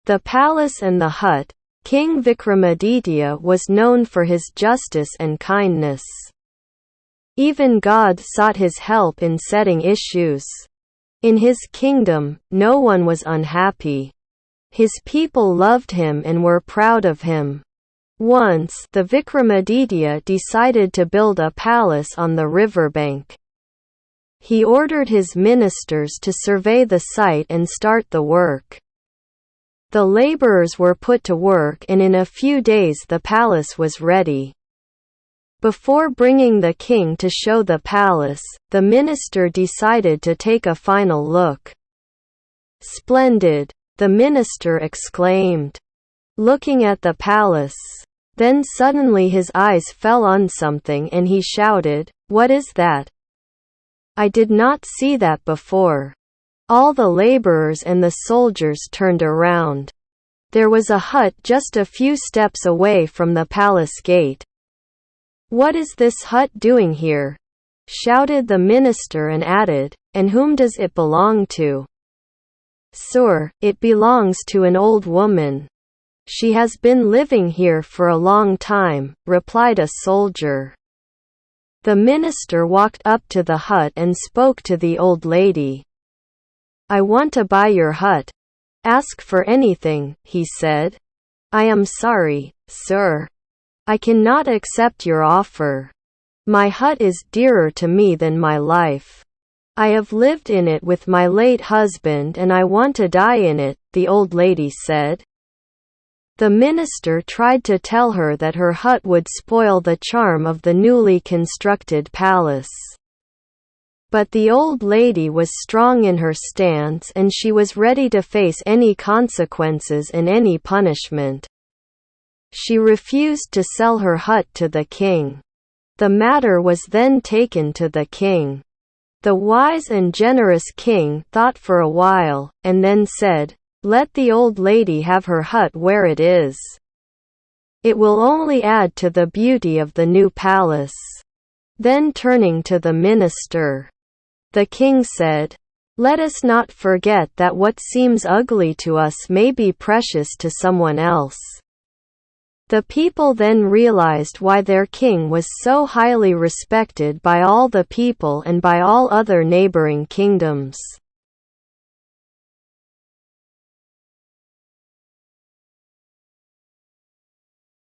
The palace and the hut. King Vikramaditya was known for his justice and kindness. Even God sought his help in setting issues. In his kingdom, no one was unhappy. His people loved him and were proud of him. Once, the Vikramaditya decided to build a palace on the riverbank. He ordered his ministers to survey the site and start the work. The laborers were put to work and in a few days the palace was ready. Before bringing the king to show the palace, the minister decided to take a final look. "Splendid!" the minister exclaimed, looking at the palace. Then suddenly his eyes fell on something and he shouted, "What is that? I did not see that before." All the laborers and the soldiers turned around. There was a hut just a few steps away from the palace gate. "What is this hut doing here?" shouted the minister and added, "And whom does it belong to?" "Sir, it belongs to an old woman. She has been living here for a long time," replied a soldier. The minister walked up to the hut and spoke to the old lady. "I want to buy your hut. Ask for anything," he said. "I am sorry, sir. I cannot accept your offer. My hut is dearer to me than my life. I have lived in it with my late husband and I want to die in it," the old lady said. The minister tried to tell her that her hut would spoil the charm of the newly constructed palace. But the old lady was strong in her stance and she was ready to face any consequences and any punishment. She refused to sell her hut to the king. The matter was then taken to the king. The wise and generous king thought for a while, and then said, "Let the old lady have her hut where it is. It will only add to the beauty of the new palace." Then turning to the minister, the king said, "Let us not forget that what seems ugly to us may be precious to someone else." The people then realized why their king was so highly respected by all the people and by all other neighboring kingdoms.